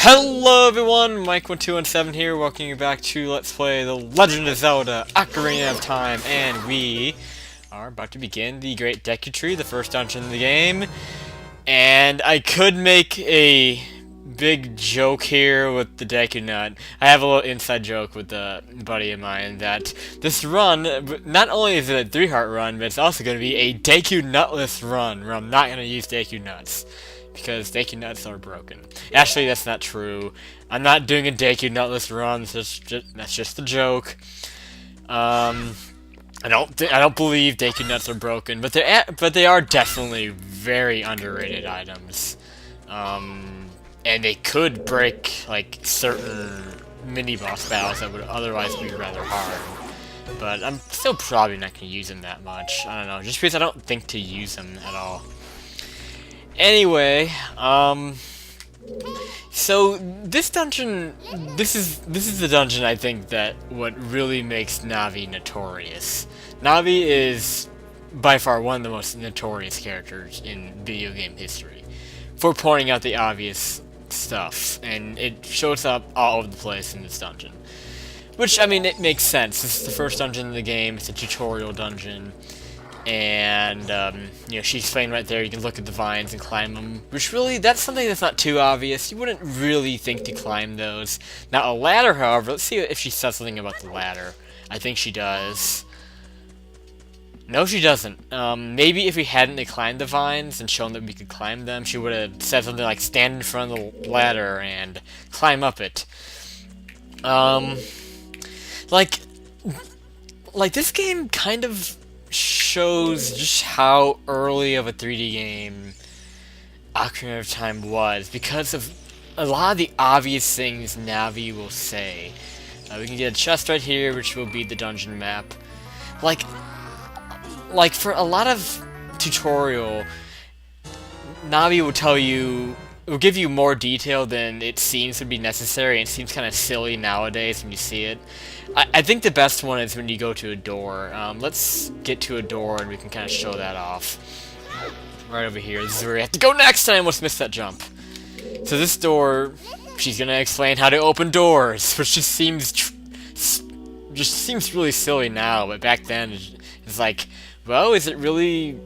Hello everyone, Mike1217 here, welcoming you back to Let's Play The Legend of Zelda Ocarina of Time, and we are about to begin the Great Deku Tree, the first dungeon in the game. And I could make a big joke here with the Deku Nut. I have a little inside joke with a buddy of mine that this run, not only is it a 3-heart run, but it's also going to be a Deku Nutless run, where I'm not going to use Deku Nuts. Because Deku Nuts are broken. Actually, that's not true. I'm not doing a Deku Nutless run. That's just a joke. I don't believe Deku Nuts are broken, but they are definitely very underrated items. And they could break like certain mini boss battles that would otherwise be rather hard. But I'm still probably not gonna use them that much. I don't know, just because I don't think to use them at all. Anyway, so this dungeon, this is the dungeon I think that what really makes Navi notorious. Navi is by far one of the most notorious characters in video game history for pointing out the obvious stuff, and it shows up all over the place in this dungeon. Which, I mean, it makes sense. This is the first dungeon in the game, it's a tutorial dungeon. And, you know, she's explained right there, you can look at the vines and climb them, which really, that's something that's not too obvious. You wouldn't really think to climb those. Now, a ladder, however, let's see if she says something about the ladder. I think she does. No, she doesn't. Maybe if we hadn't climbed the vines and shown that we could climb them, she would have said something like, stand in front of the ladder and climb up it. Like, this game kind of shows just how early of a 3D game Ocarina of Time was, because of a lot of the obvious things Navi will say. We can get a chest right here, which will be the dungeon map. Like for a lot of tutorial, Navi will tell you, will give you more detail than it seems would be necessary, and it seems kind of silly nowadays when you see it. I think the best one is when you go to a door. Let's get to a door and we can kind of show that off. Right over here. This is where we have to go next, and I almost missed that jump. So this door, she's gonna explain how to open doors, which just seems really silly now, but back then it's like, well, is it really?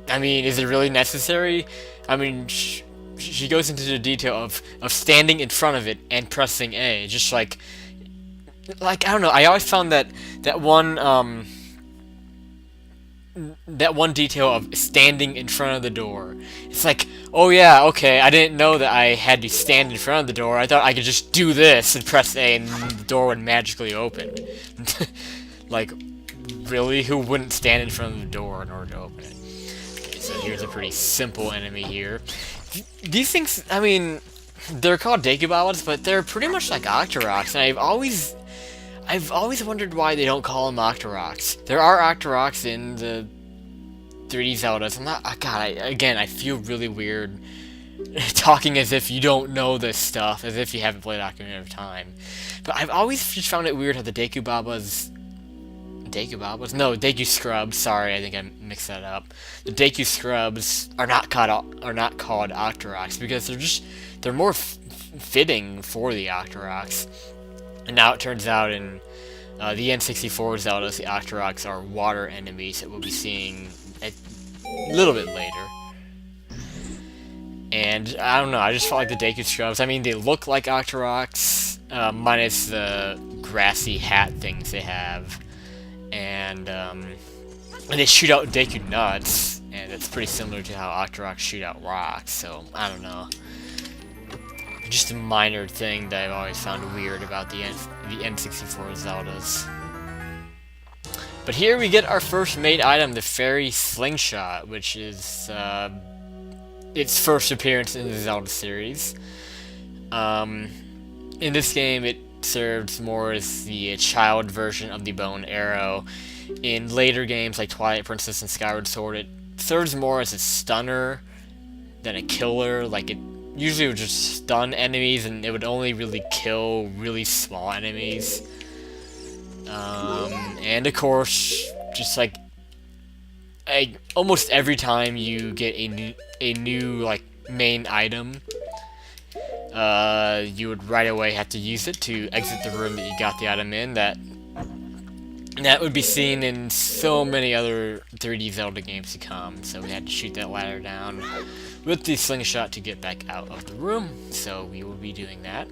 I mean, is it really necessary? I mean, she goes into the detail of standing in front of it and pressing A, just like I don't know. I always found that one detail of standing in front of the door. It's like, oh yeah, okay, I didn't know that I had to stand in front of the door. I thought I could just do this and press A and the door would magically open. Like, really? Who wouldn't stand in front of the door in order to open it? Okay, so here's a pretty simple enemy here. These things, I mean, they're called Deku Babas, but they're pretty much like Octoroks, and I've always wondered why they don't call them Octoroks. There are Octoroks in the 3D Zeldas. I'm not, God, again, I feel really weird talking as if you don't know this stuff, as if you haven't played Ocarina of Time. But I've always just found it weird how the Deku Babas... Deku Babas? No, Deku Scrubs. Sorry, I think I mixed that up. The Deku Scrubs are not called Octoroks because they're more fitting for the Octoroks. And now it turns out in the N64 Zeldas, the Octoroks are water enemies that we'll be seeing a little bit later. And I don't know, I just felt like the Deku Scrubs, I mean, they look like Octoroks, minus the grassy hat things they have. And they shoot out Deku Nuts, and it's pretty similar to how Octoroks shoot out rocks, so I don't know. Just a minor thing that I've always found weird about the N64 Zeldas. But here we get our first main item, the Fairy Slingshot, which is its first appearance in the Zelda series. In this game, it serves more as the child version of the bow and arrow. In later games like Twilight Princess and Skyward Sword, it serves more as a stunner than a killer. Like, it usually would just stun enemies, and it would only really kill really small enemies. And of course, just like almost every time you get a new like main item, you would right away have to use it to exit the room that you got the item in. That would be seen in so many other 3D Zelda games to come. So we had to shoot that ladder down with the slingshot to get back out of the room. So we will be doing that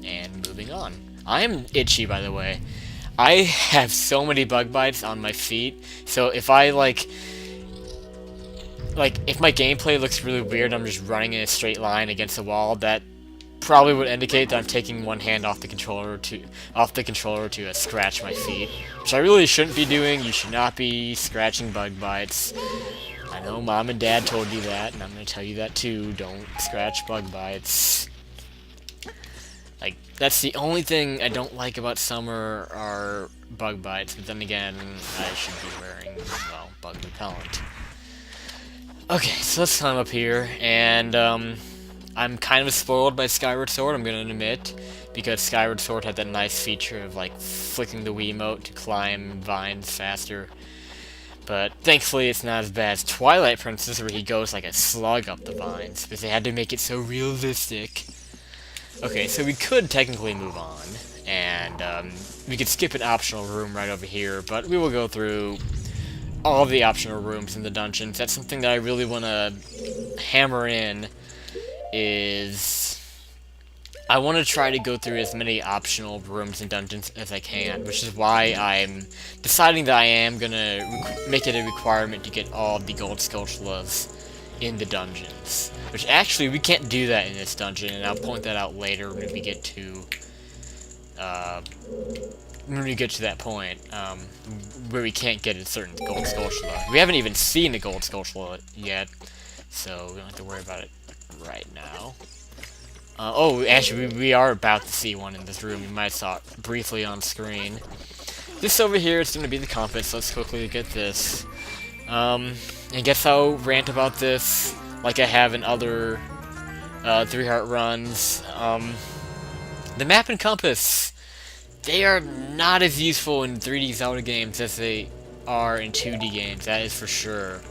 and moving on. I am itchy, by the way. I have so many bug bites on my feet. So if I like if my gameplay looks really weird, I'm just running in a straight line against a wall, that probably would indicate that I'm taking one hand off the controller to scratch my feet, which I really shouldn't be doing. You should not be scratching bug bites. I know Mom and Dad told you that, and I'm going to tell you that too. Don't scratch bug bites. Like, that's the only thing I don't like about summer are bug bites, but then again, I should be wearing, well, bug repellent. Okay, so let's climb up here, and I'm kind of spoiled by Skyward Sword, I'm gonna admit, because Skyward Sword had that nice feature of, like, flicking the Wiimote to climb vines faster. But thankfully it's not as bad as Twilight Princess, where he goes like a slug up the vines, because they had to make it so realistic. Okay, so we could technically move on, and we could skip an optional room right over here, but we will go through all of the optional rooms in the dungeons. That's something that I really want to hammer in, is I want to try to go through as many optional rooms and dungeons as I can, which is why I'm deciding that I am going to make it a requirement to get all of the gold Skulltulas in the dungeons. Which actually, we can't do that in this dungeon, and I'll point that out later when we get to that point, where we can't get a certain gold Skulltula. We haven't even seen a gold Skulltula yet, so we don't have to worry about it right now. Oh, actually, we are about to see one in this room. You might have saw it briefly on screen. This over here is going to be the compass. Let's quickly get this. I guess I'll rant about this like I have in other 3-heart runs. The map and compass, they are not as useful in 3D Zelda games as they are in 2D games, that is for sure.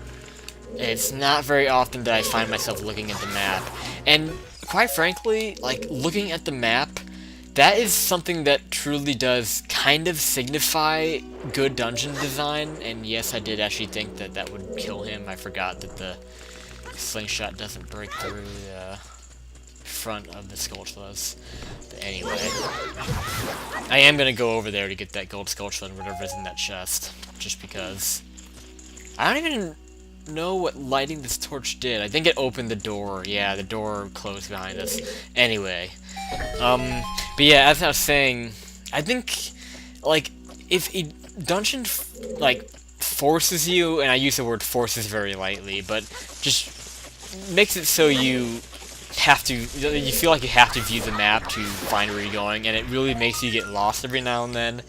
It's not very often that I find myself looking at the map. And quite frankly, like, looking at the map, that is something that truly does kind of signify good dungeon design. And yes, I did actually think that that would kill him. I forgot that the slingshot doesn't break through the front of the Skulltulas. But anyway, I am going to go over there to get that gold Skulltula and whatever's in that chest, just because. I don't even know what lighting this torch did. I think it opened the door. Yeah, the door closed behind us. Anyway, but yeah, as I was saying, I think, like, if a dungeon, like, forces you, and I use the word forces very lightly, but just makes it so you feel like you have to view the map to find where you're going, and it really makes you get lost every now and then.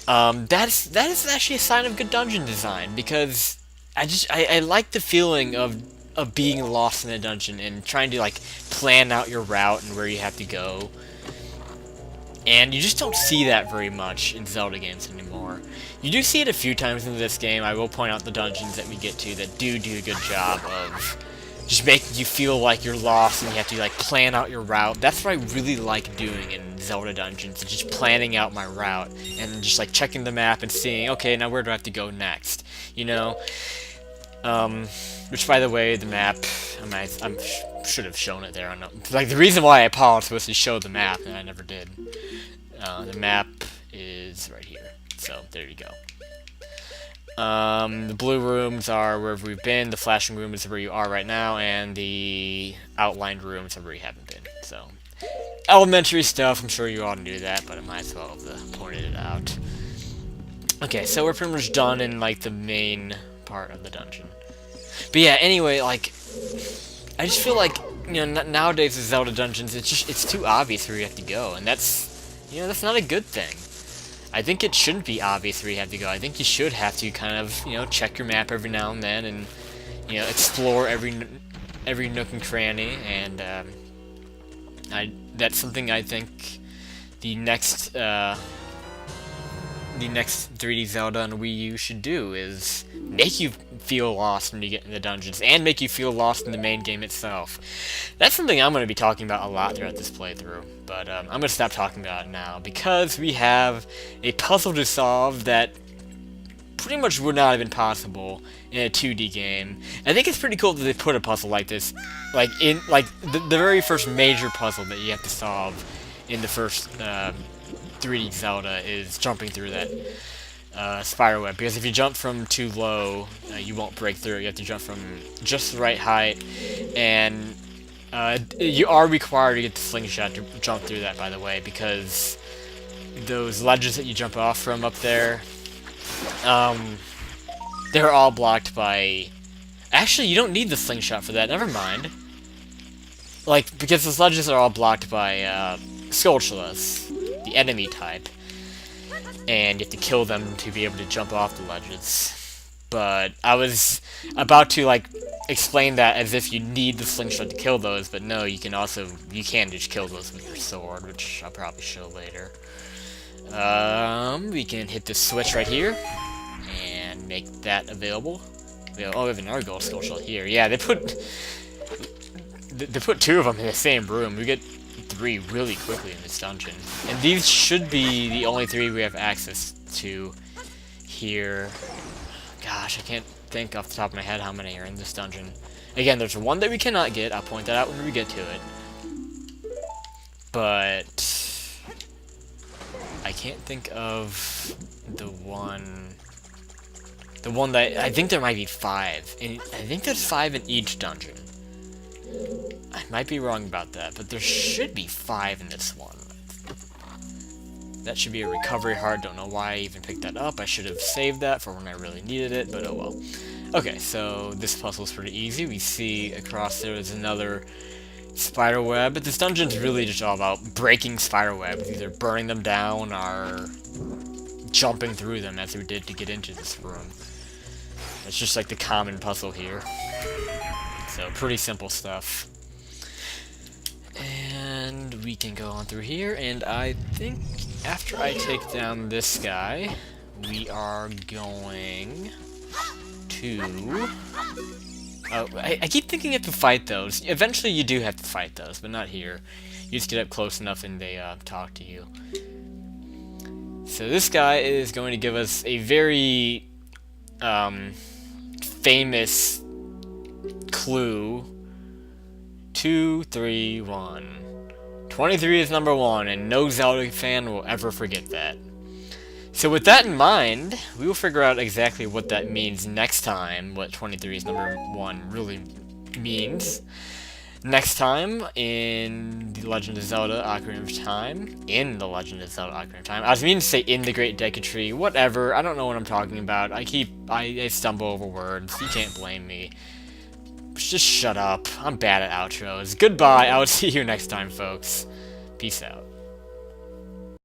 That is actually a sign of good dungeon design, because I like the feeling of being lost in a dungeon and trying to, like, plan out your route and where you have to go. And you just don't see that very much in Zelda games anymore. You do see it a few times in this game. I will point out the dungeons that we get to that do a good job of just making you feel like you're lost and you have to, like, plan out your route. That's what I really like doing in Zelda dungeons, is just planning out my route and just, like, checking the map and seeing, okay, now where do I have to go next, you know? Which, by the way, the map, I should have shown it there. I know, like, the reason why I paused was to show the map, and I never did. The map is right here, so there you go. The blue rooms are wherever we've been, the flashing room is where you are right now, and the outlined rooms are where you haven't been. So, elementary stuff, I'm sure you all knew that, but I might as well have pointed it out. Okay, so we're pretty much done in, like, the main part of the dungeon. But yeah, anyway, like, I just feel like, you know, nowadays with Zelda dungeons, it's too obvious where you have to go, and that's not a good thing. I think it shouldn't be obvious where you have to go. I think you should have to kind of, you know, check your map every now and then, and, you know, explore every nook and cranny, and that's something I think the next 3D Zelda on Wii U should do, is make you feel lost when you get in the dungeons, and make you feel lost in the main game itself. That's something I'm going to be talking about a lot throughout this playthrough, but I'm going to stop talking about it now, because we have a puzzle to solve that pretty much would not have been possible in a 2D game. I think it's pretty cool that they put a puzzle like this, like in the very first major puzzle that you have to solve in the first 3D Zelda is jumping through that spider web, because if you jump from too low, you won't break through. You have to jump from just the right height, and you are required to get the slingshot to jump through that, by the way, because those ledges that you jump off from up there, they're all blocked by... Actually, you don't need the slingshot for that, never mind. Like, because those ledges are all blocked by Skulltulas, the enemy type, and you have to kill them to be able to jump off the ledges. But I was about to, like, explain that as if you need the slingshot to kill those, but no, you can just kill those with your sword, which I'll probably show later. We can hit this switch right here, and make that available. Oh, we have another gold Skulltula here. Yeah, they put 2 of them in the same room. We get 3 really quickly in this dungeon. And these should be the only 3 we have access to here. Gosh, I can't think off the top of my head how many are in this dungeon. Again, there's one that we cannot get. I'll point that out when we get to it. But I can't think of the one that... I think there might be 5. And I think there's 5 in each dungeon. I might be wrong about that, but there should be 5 in this one. That should be a recovery heart. Don't know why I even picked that up. I should have saved that for when I really needed it, but oh well. Okay, so this puzzle's pretty easy. We see across there is another spider web, but this dungeon's really just all about breaking spider webs, either burning them down or jumping through them, as we did to get into this room. It's just like the common puzzle here. So, pretty simple stuff. And we can go on through here, and I think after I take down this guy, we are going to... Oh, I keep thinking you have to fight those. Eventually you do have to fight those, but not here. You just get up close enough and they talk to you. So this guy is going to give us a very famous clue. 2, 3, 1. 23 is number 1, and no Zelda fan will ever forget that. So with that in mind, we will figure out exactly what that means next time, what 23 is number 1 really means. Next time in The Legend of Zelda Ocarina of Time. In The Legend of Zelda Ocarina of Time. I was meaning to say in the Great Deku Tree. Whatever, I don't know what I'm talking about. I stumble over words. You can't blame me. Just shut up. I'm bad at outros. Goodbye. I will see you next time, folks. Peace out.